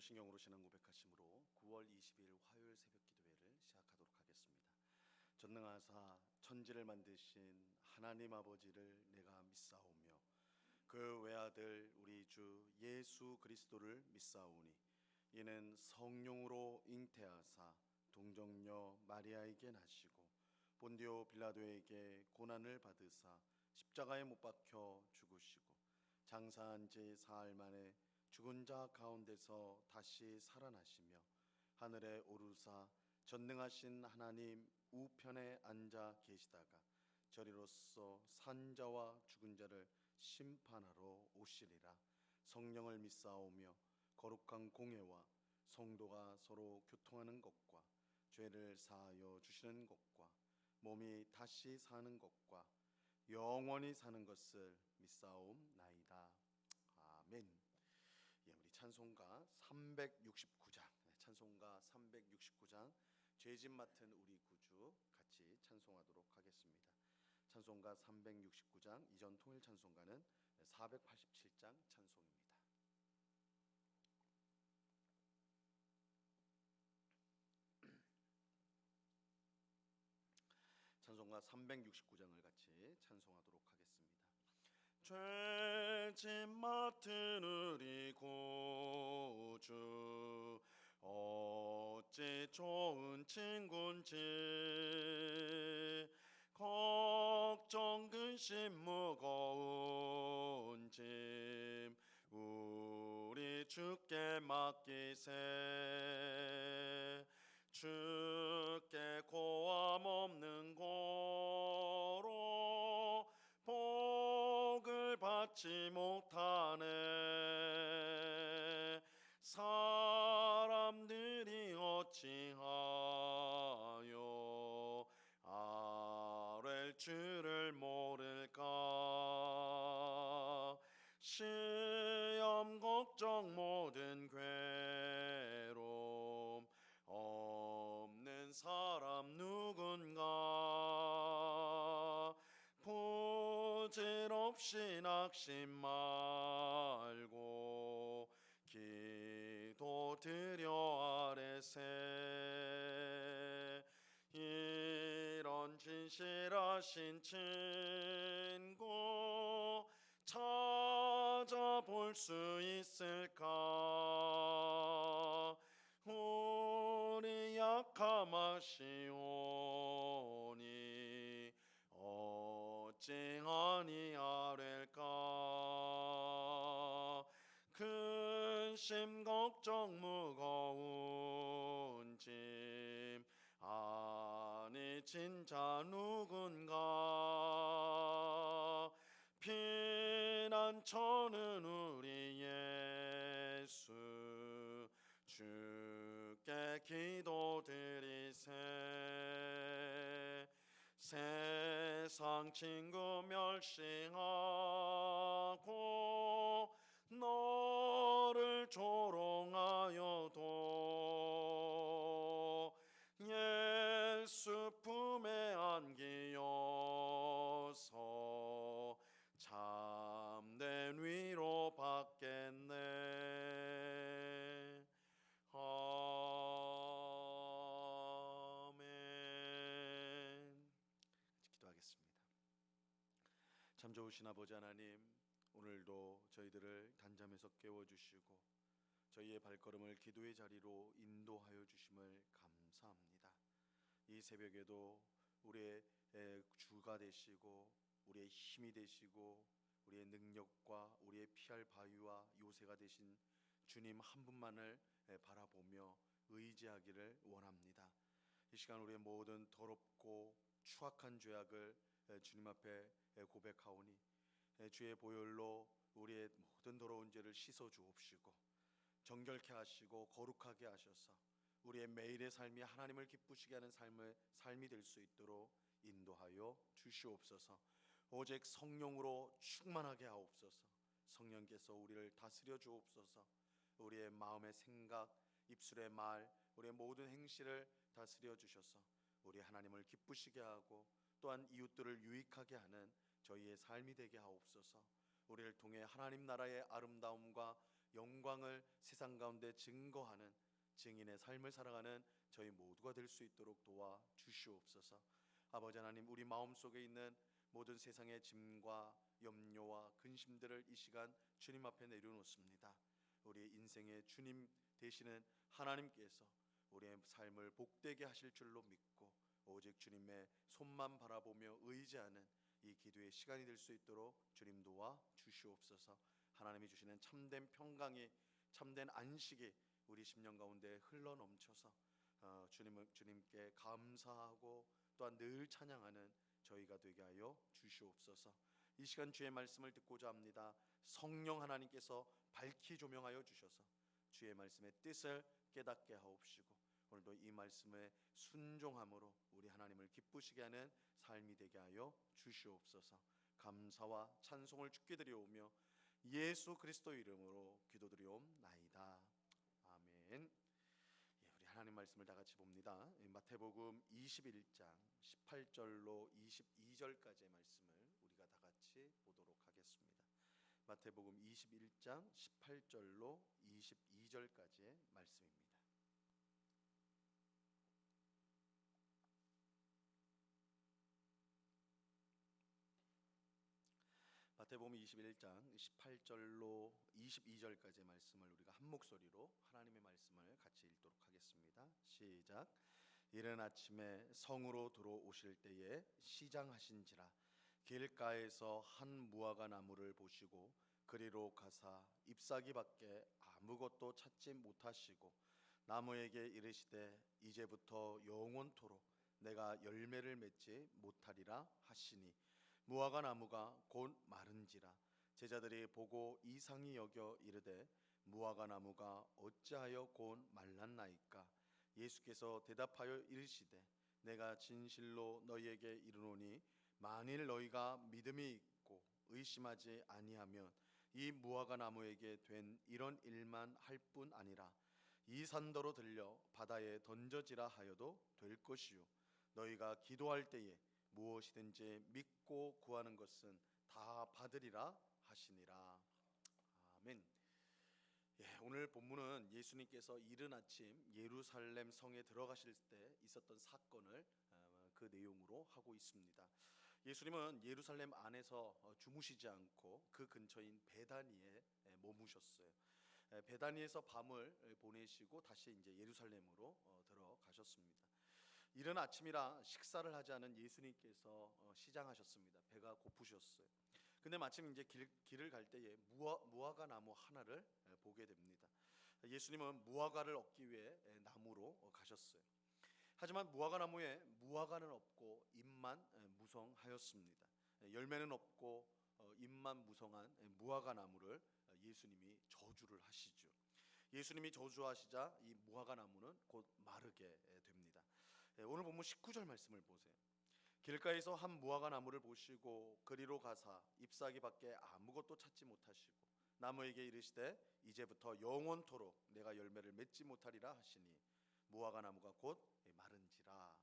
서신경으로 신앙 고백하심으로 9월 20일 화요일 새벽 기도회를 시작하도록 하겠습니다. 전능하사 천지를 만드신 하나님 아버지를 내가 믿사오며 그 외아들 우리 주 예수 그리스도를 믿사오니 이는 성령으로 잉태하사 동정녀 마리아에게 나시고 본디오 빌라도에게 고난을 받으사 십자가에 못 박혀 죽으시고 장사한 지 사흘 만에 죽은 자 가운데서 다시 살아나시며 하늘에 오르사 전능하신 하나님 우편에 앉아 계시다가 저리로서 산 자와 죽은 자를 심판하러 오시리라. 성령을 믿사오며 거룩한 공회와 성도가 서로 교통하는 것과 죄를 사하여 주시는 것과 몸이 다시 사는 것과 영원히 사는 것을 믿사옵나이다. 아멘. 우리 찬송가 369장, 찬송가 369장 죄짐 맡은 우리 구주 같이 찬송하도록 하겠습니다. 찬송가 369장, 이전 통일 찬송가는 487장 찬송입니다. 찬송가 369장을 같이 찬송하도록 하겠습니다. 죄짐 맡은 우리 구주 어찌 좋은 친구인지 걱정 근심 무거운 짐 우리 주께 맡기세. 주께 고함 없는 고로 복을 받지 못하네. 사람들이 어찌하여 아랠 줄을 모를까. 시험 걱정 모든 괴로움 없는 사람 누군가. 부질없이 낙심 말고 기도 드려 아뢰세. 이런 진실하신 친구 찾아볼 수 있을까. 우리 약함하시오니 어찌 아니하릴까. 근심 걱정 무거운 짐 아니 진짜 누군가. 피난처는 우리 예수 주께 기도드리세. 세상 친구 멸시하고 너를 조롱하여도 예수 품에 안기어서 참된 위로 받겠네. 아멘. 기도하겠습니다. 참 좋으신 아버지 하나님, 오늘도 저희들을 단잠에서 깨워주시고 저희의 발걸음을 기도의 자리로 인도하여 주심을 감사합니다. 이 새벽에도 우리의 주가 되시고 우리의 힘이 되시고 우리의 능력과 우리의 피할 바위와 요새가 되신 주님 한 분만을 바라보며 의지하기를 원합니다. 이 시간 우리의 모든 더럽고 추악한 죄악을 주님 앞에 고백하오니 주의 보혈로 우리의 모든 더러운 죄를 씻어 주옵시고 정결케 하시고 거룩하게 하셔서 우리의 매일의 삶이 하나님을 기쁘시게 하는 삶이 될 수 있도록 인도하여 주시옵소서. 오직 성령으로 충만하게 하옵소서. 성령께서 우리를 다스려 주옵소서. 우리의 마음의 생각, 입술의 말, 우리의 모든 행실을 다스려 주셔서 우리 하나님을 기쁘시게 하고 또한 이웃들을 유익하게 하는 저희의 삶이 되게 하옵소서. 우리를 통해 하나님 나라의 아름다움과 영광을 세상 가운데 증거하는 증인의 삶을 살아가는 저희 모두가 될 수 있도록 도와 주시옵소서. 아버지 하나님, 우리 마음속에 있는 모든 세상의 짐과 염려와 근심들을 이 시간 주님 앞에 내려놓습니다. 우리 인생의 주님 되시는 하나님께서 우리의 삶을 복되게 하실 줄로 믿고 오직 주님의 손만 바라보며 의지하는 이 기도의 시간이 될 수 있도록 주님 도와 주시옵소서. 하나님이 주시는 참된 평강이, 참된 안식이 우리 심령 가운데 흘러넘쳐서 주님께 감사하고 또한 늘 찬양하는 저희가 되게 하여 주시옵소서. 이 시간 주의 말씀을 듣고자 합니다. 성령 하나님께서 밝히 조명하여 주셔서 주의 말씀의 뜻을 깨닫게 하옵시고 오늘도 이 말씀에 순종함으로 우리 하나님을 기쁘시게 하는 삶이 되게 하여 주시옵소서. 감사와 찬송을 주께 드려오며 예수 그리스도 이름으로 기도드리옵나이다. 아멘. 우리 하나님 말씀을 다 같이 봅니다. 마태복음 21장 18절로 22절까지의 말씀을 우리가 다 같이 보도록 하겠습니다. 마태복음 21장 18절로 22절까지의 말씀입니다. 마태복음 21장 18절로 22절까지의 말씀을 우리가 한 목소리로 하나님의 말씀을 같이 읽도록 하겠습니다. 시작. 이른 아침에 성으로 들어오실 때에 시장하신지라 길가에서 한 무화과 나무를 보시고 그리로 가사 잎사귀 밖에 아무것도 찾지 못하시고 나무에게 이르시되 이제부터 영원토록 내가 열매를 맺지 못하리라 하시니 무화과 나무가 곧 마른지라 제자들이 보고 이상히 여겨 이르되 무화과 나무가 어찌하여 곧 말랐나이까. 예수께서 대답하여 이르시되 내가 진실로 너희에게 이르노니 만일 너희가 믿음이 있고 의심하지 아니하면 이 무화과 나무에게 된 이런 일만 할 뿐 아니라 이 산더로 들려 바다에 던져지라 하여도 될 것이요 너희가 기도할 때에 무엇이든지 믿고 구하는 것은 다 받으리라 하시니라. 아멘. 오늘 본문은 예수님께서 이른 아침 예루살렘 성에 들어가실 때 있었던 사건을 그 내용으로 하고 있습니다. 예수님은 예루살렘 안에서 주무시지 않고 그 근처인 베다니에 머무셨어요. 베다니에서 밤을 보내시고 다시 이제 예루살렘으로 들어가셨습니다. 이른 아침이라 식사를 하지 않은 예수님께서 시장하셨습니다. 배가 고프셨어요. 근데 마침 이제 길을 갈 때에 무화과 나무 하나를 보게 됩니다. 예수님은 무화과를 얻기 위해 나무로 가셨어요. 하지만 무화과 나무에 무화과는 없고 잎만 무성하였습니다. 열매는 없고 잎만 무성한 무화과 나무를 예수님이 저주를 하시죠. 예수님이 저주하시자 이 무화과 나무는 곧 마르게 됩니다. 오늘 본문 19절 말씀을 보세요. 길가에서 한 무화과 나무를 보시고 그리로 가사 잎사귀 밖에 아무것도 찾지 못하시고 나무에게 이르시되 이제부터 영원토록 내가 열매를 맺지 못하리라 하시니 무화과 나무가 곧 마른지라.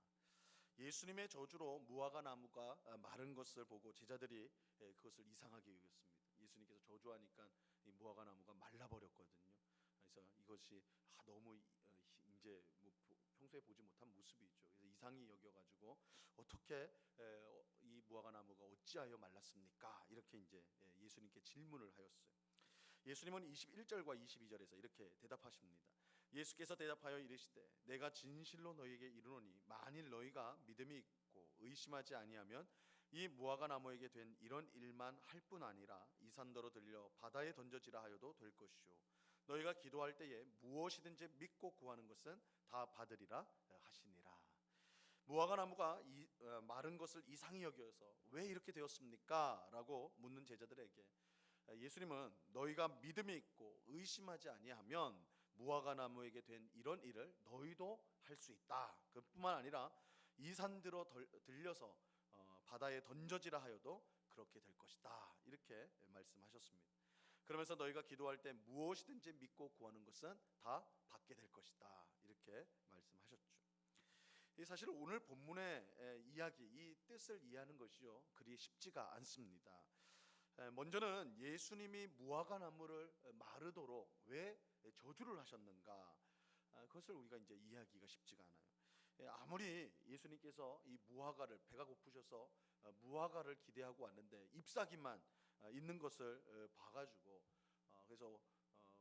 예수님의 저주로 무화과 나무가 마른 것을 보고 제자들이 그것을 이상하게 여겼습니다. 예수님께서 저주하니까 이 무화과 나무가 말라버렸거든요. 그래서 이것이 너무 이제 뭐 평소에 보지 못한 모습이죠. 그래서 이상히 여겨가지고 어떻게 이 무화과 나무가 어찌하여 말랐습니까? 이렇게 이제 예수님께 질문을 하였어요. 예수님은 21절과 22절에서 이렇게 대답하십니다. 예수께서 대답하여 이르시되 내가 진실로 너희에게 이르노니 만일 너희가 믿음이 있고 의심하지 아니하면 이 무화과 나무에게 된 이런 일만 할 뿐 아니라 이 산더러 들려 바다에 던져지라 하여도 될 것이요 너희가 기도할 때에 무엇이든지 믿고 구하는 것은 다 받으리라 하시니라. 무화과 나무가 마른 것을 이상히 여겨서 왜 이렇게 되었습니까? 라고 묻는 제자들에게 예수님은 너희가 믿음이 있고 의심하지 아니하면 무화과 나무에게 된 이런 일을 너희도 할 수 있다. 그뿐만 아니라 이 산들어 들려서 바다에 던져지라 하여도 그렇게 될 것이다. 이렇게 말씀하셨습니다. 그러면서 너희가 기도할 때 무엇이든지 믿고 구하는 것은 다 받게 될 것이다. 이렇게 말씀하셨죠. 사실 오늘 본문의 이야기, 이 뜻을 이해하는 것이요 그리 쉽지가 않습니다. 먼저는 예수님이 무화과 나무를 마르도록 왜 저주를 하셨는가, 그것을 우리가 이제 이해하기가 쉽지가 않아요. 아무리 예수님께서 이 무화과를, 배가 고프셔서 무화과를 기대하고 왔는데 잎사귀만 있는 것을 봐가지고, 그래서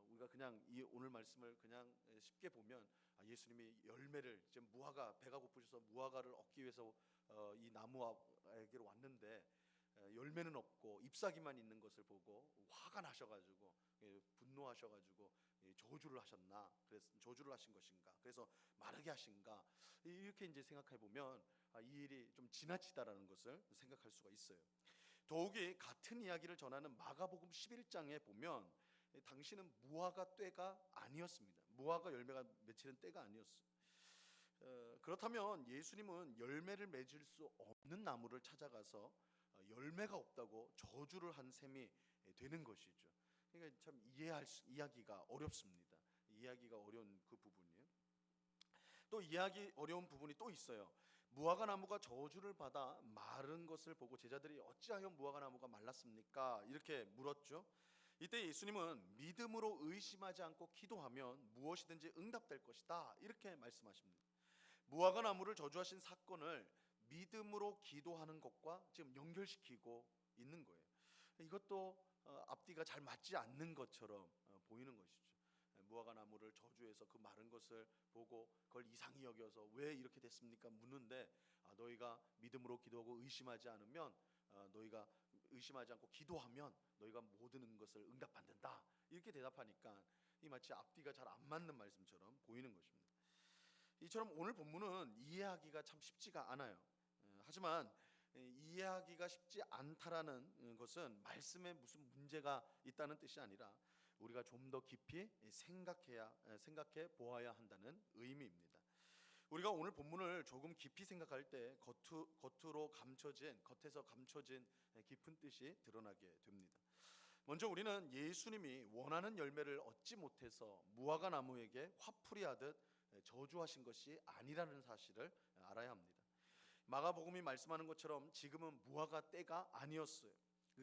우리가 그냥 이 오늘 말씀을 그냥 쉽게 보면, 예수님이 열매를, 지금 무화과, 배가 고프셔서 무화과를 얻기 위해서 이 나무에게로 왔는데 열매는 없고 잎사귀만 있는 것을 보고 화가 나셔가지고, 분노하셔가지고 저주를 하셨나, 그래서 저주를 하신 것인가, 그래서 마르게 하신가, 이렇게 이제 생각해 보면 이 일이 좀 지나치다라는 것을 생각할 수가 있어요. 더욱이 같은 이야기를 전하는 마가복음 11장에 보면, 당신은 무화과 때가 아니었습니다. 무화과 열매가 맺히는 때가 아니었어요. 그렇다면 예수님은 열매를 맺을 수 없는 나무를 찾아가서 열매가 없다고 저주를 한 셈이 되는 것이죠. 그러니까 참 이해하기가 어렵습니다. 이해하기가 어려운 그 부분이에요. 또 이해하기 어려운 부분이 또 있어요. 무화과 나무가 저주를 받아 마른 것을 보고 제자들이 어찌하여 무화과 나무가 말랐습니까? 이렇게 물었죠. 이때 예수님은 믿음으로 의심하지 않고 기도하면 무엇이든지 응답될 것이다, 이렇게 말씀하십니다. 무화과 나무를 저주하신 사건을 믿음으로 기도하는 것과 지금 연결시키고 있는 거예요. 이것도 앞뒤가 잘 맞지 않는 것처럼 보이는 것이죠. 무화과 나무를 저주해서 그 마른 것을 보고 그걸 이상히 여겨서 왜 이렇게 됐습니까? 묻는데, 너희가 믿음으로 기도하고 의심하지 않으면, 너희가 의심하지 않고 기도하면 너희가 모든 것을 응답받는다, 이렇게 대답하니까 이 마치 앞뒤가 잘 안 맞는 말씀처럼 보이는 것입니다. 이처럼 오늘 본문은 이해하기가 참 쉽지가 않아요. 하지만 이해하기가 쉽지 않다라는 것은 말씀에 무슨 문제가 있다는 뜻이 아니라 우리가 좀 더 깊이 생각해 보아야 한다는 의미입니다. 우리가 오늘 본문을 조금 깊이 생각할 때 겉에서 감춰진 깊은 뜻이 드러나게 됩니다. 먼저 우리는 예수님이 원하는 열매를 얻지 못해서 무화과 나무에게 화풀이 하듯 저주하신 것이 아니라는 사실을 알아야 합니다. 마가복음이 말씀하는 것처럼 지금은 무화과 때가 아니었어요.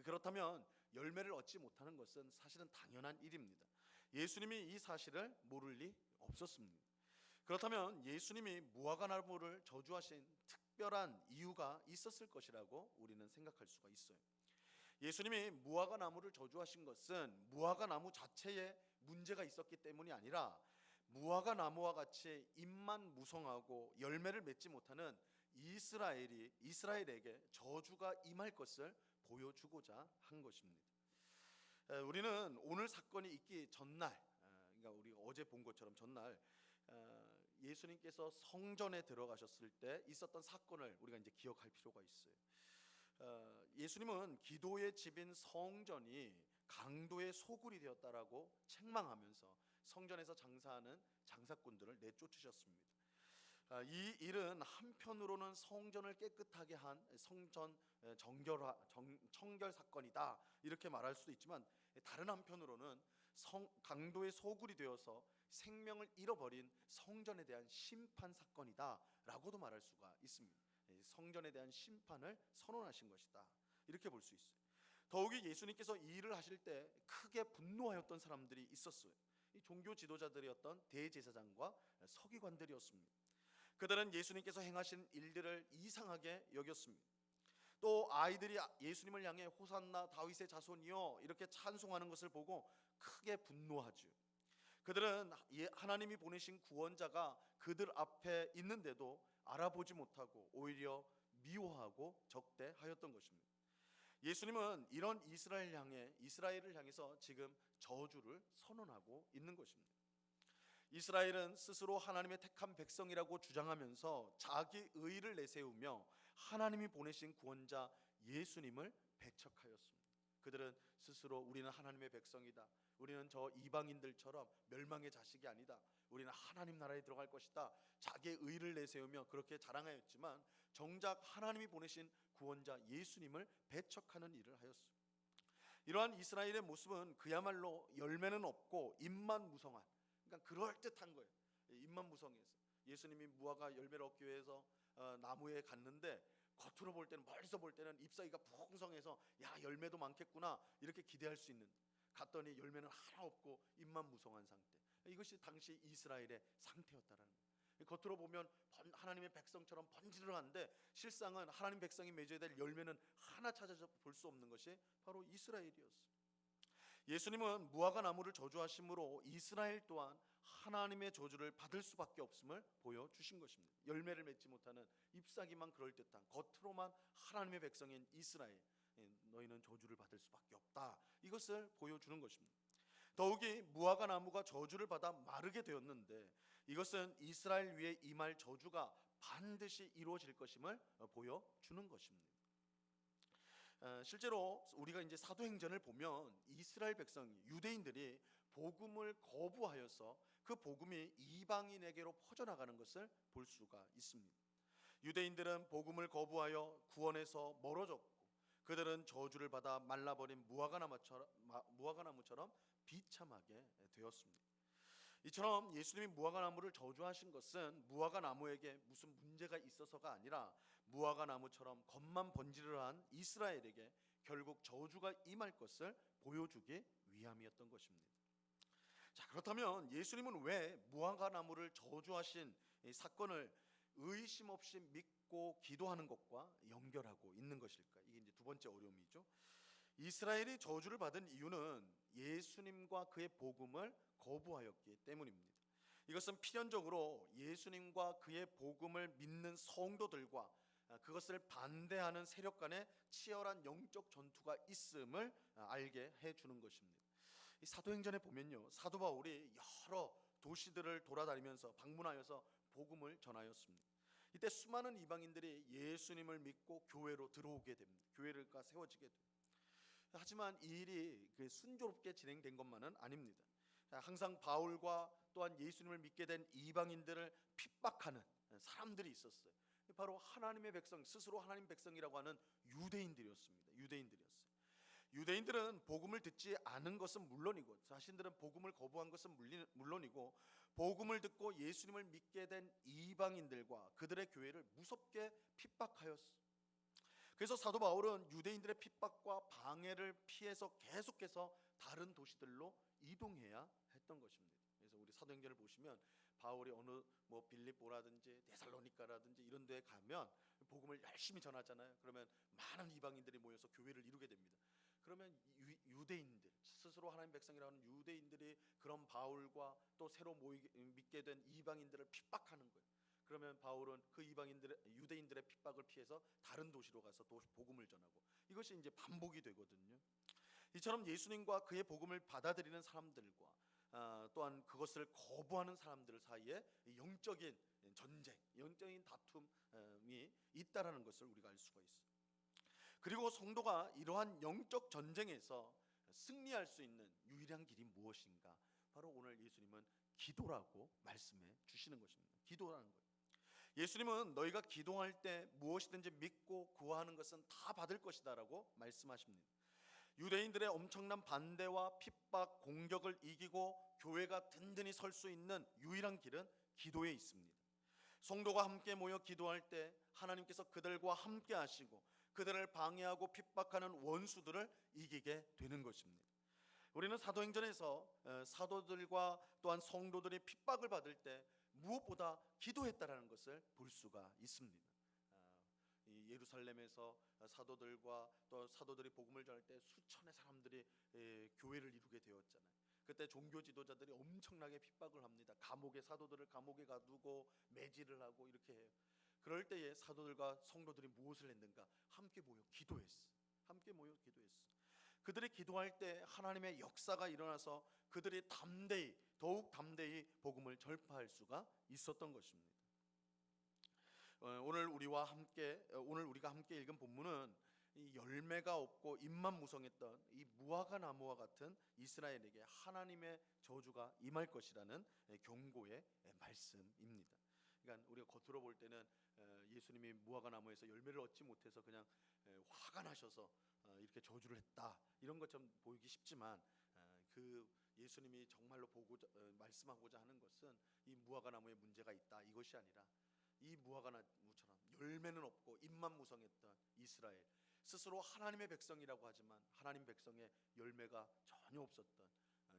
그렇다면 열매를 얻지 못하는 것은 사실은 당연한 일입니다. 예수님이 이 사실을 모를 리 없었습니다. 그렇다면 예수님이 무화과 나무를 저주하신 특별한 이유가 있었을 것이라고 우리는 생각할 수가 있어요. 예수님이 무화과 나무를 저주하신 것은 무화과 나무 자체에 문제가 있었기 때문이 아니라 무화과 나무와 같이 잎만 무성하고 열매를 맺지 못하는 이스라엘에게 저주가 임할 것을 보여주고자 한 것입니다. 우리는 오늘 사건이 있기 전날, 그러니까 우리가 어제 본 것처럼 전날 예수님께서 성전에 들어가셨을 때 있었던 사건을 우리가 이제 기억할 필요가 있어요. 예수님은 기도의 집인 성전이 강도의 소굴이 되었다라고 책망하면서 성전에서 장사하는 장사꾼들을 내쫓으셨습니다. 이 일은 한편으로는 성전을 깨끗하게 한 성전 청결 사건이다, 이렇게 말할 수도 있지만, 다른 한편으로는 강도의 소굴이 되어서 생명을 잃어버린 성전에 대한 심판 사건이다라고도 말할 수가 있습니다. 성전에 대한 심판을 선언하신 것이다, 이렇게 볼 수 있어요. 더욱이 예수님께서 이 일을 하실 때 크게 분노하였던 사람들이 있었어요. 이 종교 지도자들이었던 대제사장과 서기관들이었습니다. 그들은 예수님께서 행하신 일들을 이상하게 여겼습니다. 또 아이들이 예수님을 향해 호산나 다윗의 자손이여 이렇게 찬송하는 것을 보고 크게 분노하죠. 그들은 하나님이 보내신 구원자가 그들 앞에 있는데도 알아보지 못하고 오히려 미워하고 적대하였던 것입니다. 예수님은 이런 이스라엘을 향해서 지금 저주를 선언하고 있는 것입니다. 이스라엘은 스스로 하나님의 택한 백성이라고 주장하면서 자기 의를 내세우며 하나님이 보내신 구원자 예수님을 배척하였습니다. 그들은 스스로 우리는 하나님의 백성이다, 우리는 저 이방인들처럼 멸망의 자식이 아니다, 우리는 하나님 나라에 들어갈 것이다, 자기의 의를 내세우며 그렇게 자랑하였지만 정작 하나님이 보내신 구원자 예수님을 배척하는 일을 하였습니다. 이러한 이스라엘의 모습은 그야말로 열매는 없고 잎만 무성한, 그러니까 그럴듯한 거예요. 잎만 무성해서 예수님이 무화과 열매를 얻기 위해서 나무에 갔는데 겉으로 볼 때는, 멀리서 볼 때는 잎사귀가 풍성해서 야, 열매도 많겠구나 이렇게 기대할 수 있는, 갔더니 열매는 하나 없고 잎만 무성한 상태. 이것이 당시 이스라엘의 상태였다라는 거예요. 겉으로 보면 하나님의 백성처럼 번지르르한데 실상은 하나님 백성이 맺어야 될 열매는 하나 찾아서 볼 수 없는 것이 바로 이스라엘이었어요. 예수님은 무화과 나무를 저주하심으로 이스라엘 또한 하나님의 저주를 받을 수밖에 없음을 보여주신 것입니다. 열매를 맺지 못하는 잎사귀만 그럴듯한, 겉으로만 하나님의 백성인 이스라엘, 너희는 저주를 받을 수밖에 없다, 이것을 보여주는 것입니다. 더욱이 무화과 나무가 저주를 받아 마르게 되었는데 이것은 이스라엘 위에 임할 저주가 반드시 이루어질 것임을 보여주는 것입니다. 실제로 우리가 이제 사도행전을 보면 이스라엘 백성, 유대인들이 복음을 거부하여서 그 복음이 이방인에게로 퍼져나가는 것을 볼 수가 있습니다. 유대인들은 복음을 거부하여 구원에서 멀어졌고 그들은 저주를 받아 말라버린 무화과나무처럼 비참하게 되었습니다. 이처럼 예수님이 무화과나무를 저주하신 것은 무화과나무에게 무슨 문제가 있어서가 아니라 무화과나무처럼 겉만 번지르르한 이스라엘에게 결국 저주가 임할 것을 보여주기 위함이었던 것입니다. 자, 그렇다면 예수님은 왜 무화과나무를 저주하신 이 사건을 의심 없이 믿고 기도하는 것과 연결하고 있는 것일까? 이게 이제 두 번째 어려움이죠. 이스라엘이 저주를 받은 이유는 예수님과 그의 복음을 거부하였기 때문입니다. 이것은 필연적으로 예수님과 그의 복음을 믿는 성도들과 그것을 반대하는 세력 간의 치열한 영적 전투가 있음을 알게 해주는 것입니다. 이 사도행전에 보면요, 사도 바울이 여러 도시들을 돌아다니면서 방문하여서 복음을 전하였습니다. 이때 수많은 이방인들이 예수님을 믿고 교회로 들어오게 됩니다. 교회가 세워지게 됩니다. 하지만 이 일이 순조롭게 진행된 것만은 아닙니다. 항상 바울과 또한 예수님을 믿게 된 이방인들을 핍박하는 사람들이 있었어요. 바로 하나님의 백성, 스스로 하나님 백성이라고 하는 유대인들이었습니다. 유대인들은 복음을 듣지 않은 것은 물론이고 자신들은 복음을 거부한 것은 물론이고 복음을 듣고 예수님을 믿게 된 이방인들과 그들의 교회를 무섭게 핍박하였습니다. 그래서 사도 바울은 유대인들의 핍박과 방해를 피해서 계속해서 다른 도시들로 이동해야 했던 것입니다. 그래서 우리 사도행전을 보시면 바울이 어느 빌립보라든지 데살로니가라든지 이런 데에 가면 복음을 열심히 전하잖아요. 그러면 많은 이방인들이 모여서 교회를 이루게 됩니다. 그러면 유대인들, 스스로 하나님 백성이라는 유대인들이 그런 바울과 또 새로 믿게 된 이방인들을 핍박하는 거예요. 그러면 바울은 그 유대인들의 핍박을 피해서 다른 도시로 가서 또 복음을 전하고, 이것이 이제 반복이 되거든요. 이처럼 예수님과 그의 복음을 받아들이는 사람들과 또한 그것을 거부하는 사람들 사이에 영적인 전쟁, 영적인 다툼이 있다라는 것을 우리가 알 수가 있어요. 그리고 성도가 이러한 영적 전쟁에서 승리할 수 있는 유일한 길이 무엇인가? 바로 오늘 예수님은 기도라고 말씀해 주시는 것입니다. 기도라는 거예요. 예수님은 너희가 기도할 때 무엇이든지 믿고 구하는 것은 다 받을 것이다 라고 말씀하십니다. 유대인들의 엄청난 반대와 핍박, 공격을 이기고 교회가 든든히 설 수 있는 유일한 길은 기도에 있습니다. 성도가 함께 모여 기도할 때 하나님께서 그들과 함께 하시고 그들을 방해하고 핍박하는 원수들을 이기게 되는 것입니다. 우리는 사도행전에서 사도들과 또한 성도들이 핍박을 받을 때 무엇보다 기도했다라는 것을 볼 수가 있습니다. 이 예루살렘에서 사도들과 또 사도들이 복음을 전할 때 수천의 사람들이 교회를 이루게 되었잖아요. 그때 종교 지도자들이 엄청나게 핍박을 합니다. 사도들을 감옥에 가두고 매질을 하고 이렇게 해요. 그럴 때에 사도들과 성도들이 무엇을 했는가? 함께 모여 기도했어. 그들이 기도할 때 하나님의 역사가 일어나서 그들이 더욱 담대히 복음을 전파할 수가 있었던 것입니다. 오늘 우리가 함께 읽은 본문은 이 열매가 없고 잎만 무성했던 이 무화과 나무와 같은 이스라엘에게 하나님의 저주가 임할 것이라는 경고의 말씀입니다. 그러니까 우리가 겉으로 볼 때는 예수님이 무화과 나무에서 열매를 얻지 못해서 그냥 화가 나셔서 이렇게 저주를 했다, 이런 것처럼 보이기 쉽지만 그 예수님이 정말로 말씀하고자 하는 것은 이 무화과 나무에 문제가 있다, 이것이 아니라 이 무화과나무처럼 열매는 없고 잎만 무성했던 이스라엘, 스스로 하나님의 백성이라고 하지만 하나님 백성의 열매가 전혀 없었던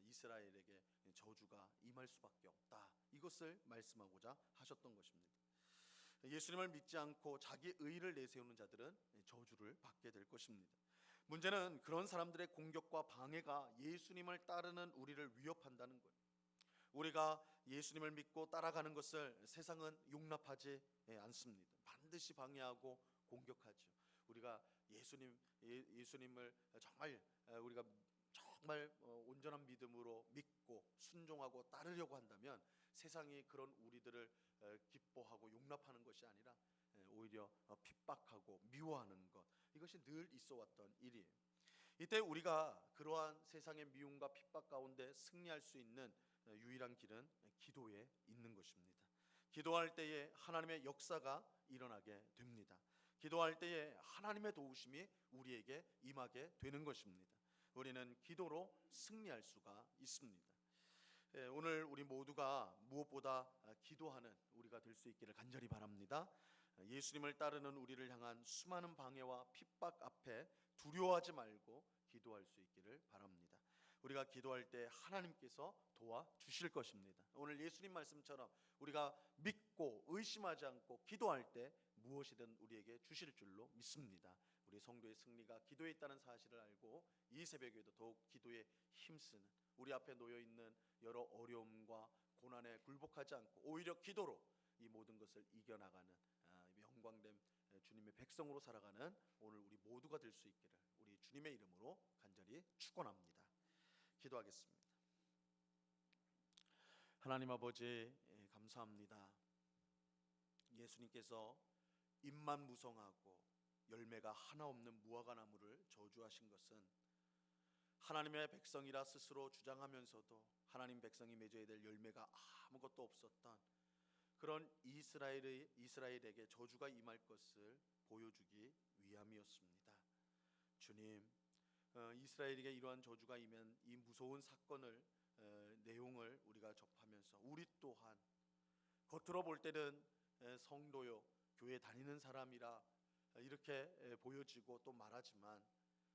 이스라엘에게 저주가 임할 수밖에 없다, 이것을 말씀하고자 하셨던 것입니다. 예수님을 믿지 않고 자기 의를 내세우는 자들은 저주를 받게 될 것입니다. 문제는 그런 사람들의 공격과 방해가 예수님을 따르는 우리를 위협한다는 거예요. 우리가 예수님을 믿고 따라가는 것을 세상은 용납하지 않습니다. 반드시 방해하고 공격하죠. 우리가 예수님을 정말 우리가 정말 온전한 믿음으로 믿고 순종하고 따르려고 한다면 세상이 그런 우리들을 기뻐하고 용납하는 것이 아니라 오히려 핍박하고 미워하는 것, 이것이 늘 있어 왔던 일이에요. 이때 우리가 그러한 세상의 미움과 핍박 가운데 승리할 수 있는 유일한 길은 기도에 있는 것입니다. 기도할 때에 하나님의 역사가 일어나게 됩니다. 기도할 때에 하나님의 도우심이 우리에게 임하게 되는 것입니다. 우리는 기도로 승리할 수가 있습니다. 오늘 우리 모두가 무엇보다 기도하는 우리가 될 수 있기를 간절히 바랍니다. 예수님을 따르는 우리를 향한 수많은 방해와 핍박 앞에 두려워하지 말고 기도할 수 있기를 바랍니다. 우리가 기도할 때 하나님께서 도와주실 것입니다. 오늘 예수님 말씀처럼 우리가 믿고 의심하지 않고 기도할 때 무엇이든 우리에게 주실 줄로 믿습니다. 우리 성도의 승리가 기도에 있다는 사실을 알고 이 새벽에도 더욱 기도에 힘쓰는, 우리 앞에 놓여있는 여러 어려움과 고난에 굴복하지 않고 오히려 기도로 이 모든 것을 이겨나가는 영광된 주님의 백성으로 살아가는 오늘 우리 모두가 될 수 있기를 우리 주님의 이름으로 간절히 축원합니다. 기도하겠습니다. 하나님 아버지, 감사합니다. 예수님께서 잎만 무성하고 열매가 하나 없는 무화과나무를 저주하신 것은 하나님의 백성이라 스스로 주장하면서도 하나님 백성이 맺어야 될 열매가 아무것도 없었던 그런 이스라엘에게 저주가 임할 것을 보여주기 위함이었습니다. 주님, 이스라엘에게 이러한 저주가 임한 이 무서운 사건을 내용을 우리가 접하면서 우리 또한 겉으로 볼 때는 성도요, 교회 다니는 사람이라 이렇게 보여지고 또 말하지만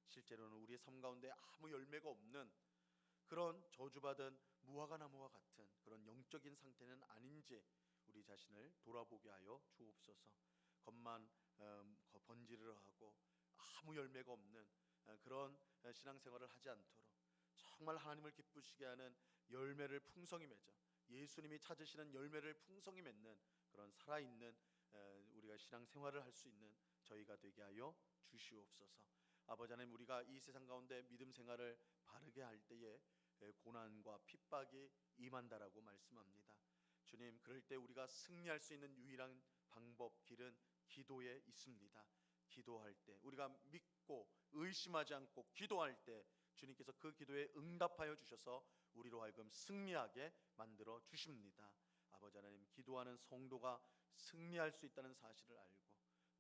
실제로는 우리의 삶 가운데 아무 열매가 없는 그런 저주받은 무화과나무와 같은 그런 영적인 상태는 아닌지 우리 자신을 돌아보게 하여 주옵소서. 겉만 번지르르 하고 아무 열매가 없는 그런 신앙생활을 하지 않도록 정말 하나님을 기쁘시게 하는 열매를 풍성히 맺어 예수님이 찾으시는 열매를 풍성히 맺는 그런 살아있는 우리가 신앙생활을 할 수 있는 저희가 되게 하여 주시옵소서. 아버지 하나님, 우리가 이 세상 가운데 믿음 생활을 바르게 할 때에 고난과 핍박이 임한다라고 말씀합니다. 주님, 그럴 때 우리가 승리할 수 있는 유일한 방법, 길은 기도에 있습니다. 기도할 때 우리가 믿고 의심하지 않고 기도할 때 주님께서 그 기도에 응답하여 주셔서 우리로 하여금 승리하게 만들어 주십니다. 아버지 하나님, 기도하는 성도가 승리할 수 있다는 사실을 알고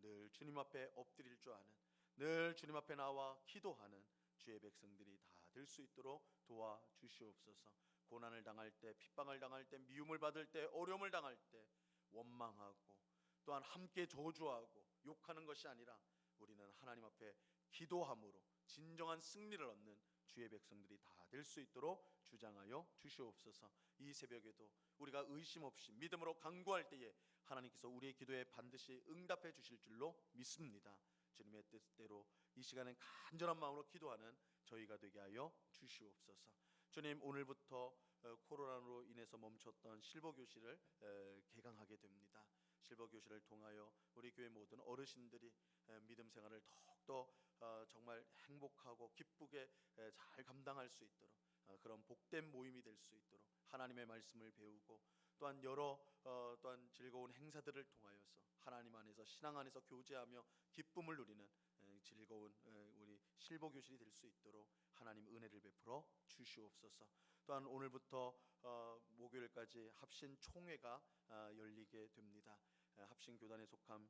늘 주님 앞에 엎드릴 줄 아는, 늘 주님 앞에 나와 기도하는 주의 백성들이 다 될 수 있도록 도와주시옵소서. 고난을 당할 때, 핍박을 당할 때, 미움을 받을 때, 어려움을 당할 때 원망하고 또한 함께 저주하고 욕하는 것이 아니라 우리는 하나님 앞에 기도함으로 진정한 승리를 얻는 주의 백성들이 다 될 수 있도록 주장하여 주시옵소서. 이 새벽에도 우리가 의심 없이 믿음으로 간구할 때에 하나님께서 우리의 기도에 반드시 응답해 주실 줄로 믿습니다. 주님의 뜻대로 이 시간에 간절한 마음으로 기도하는 저희가 되게 하여 주시옵소서. 주님, 오늘부터 코로나로 인해서 멈췄던 실버교실을 개강하게 됩니다. 실버교실을 통하여 우리 교회 모든 어르신들이 믿음 생활을 더욱더 정말 행복하고 기쁘게 잘 감당할 수 있도록 그런 복된 모임이 될 수 있도록 하나님의 말씀을 배우고 또한 또한 즐거운 행사들을 통하여서 하나님 안에서 신앙 안에서 교제하며 기쁨을 누리는 즐거운 우리 실버교실이 될 수 있도록 하나님 은혜를 베풀어 주시옵소서. 또한 오늘부터 목요일까지 합신 총회가 열리게 됩니다. 합신 교단에 속한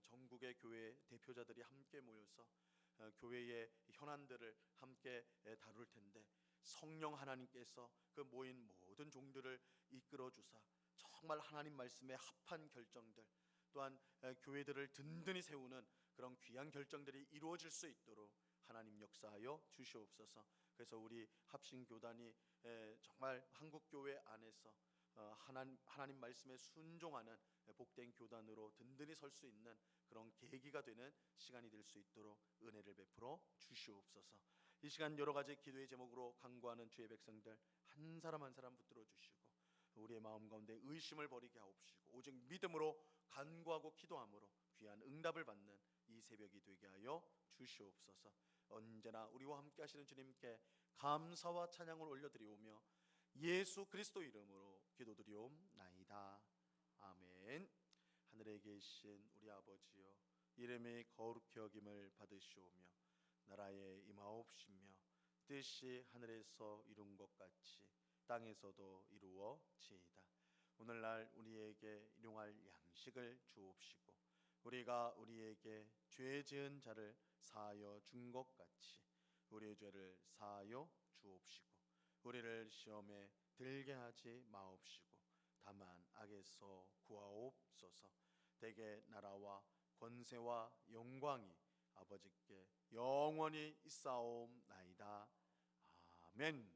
전국의 교회 대표자들이 함께 모여서 교회의 현안들을 함께 다룰 텐데 성령 하나님께서 그 모인 모든 종들을 이끌어 주사 정말 하나님 말씀에 합한 결정들, 또한 교회들을 든든히 세우는 그런 귀한 결정들이 이루어질 수 있도록 하나님 역사하여 주시옵소서. 그래서 우리 합신교단이 정말 한국교회 안에서 하나님 말씀에 순종하는 복된 교단으로 든든히 설 수 있는 그런 계기가 되는 시간이 될 수 있도록 은혜를 베풀어 주시옵소서. 이 시간 여러 가지 기도의 제목으로 간구하는 주의 백성들 한 사람 한 사람 붙들어 주시고, 우리의 마음 가운데 의심을 버리게 하옵시고 오직 믿음으로 간구하고 기도함으로 귀한 응답을 받는 이 새벽이 되게 하여 주시옵소서. 언제나 우리와 함께 하시는 주님께 감사와 찬양을 올려드리오며 예수 그리스도 이름으로 기도드리옵나이다. 아멘. 하늘에 계신 우리 아버지여, 이름이 거룩히 여김을 받으시오며 나라에 임하옵시며 뜻이 하늘에서 이룬 것 같이 땅에서도 이루어지이다. 오늘날 우리에게 일용할 양식을 주옵시고 우리가 우리에게 죄 지은 자를 사하여 준 것 같이 우리의 죄를 사하여 주옵시고 우리를 시험에 들게 하지 마옵시고 다만 악에서 구하옵소서. 대개 나라와 권세와 영광이 아버지께 영원히 있사옵나이다. 아멘.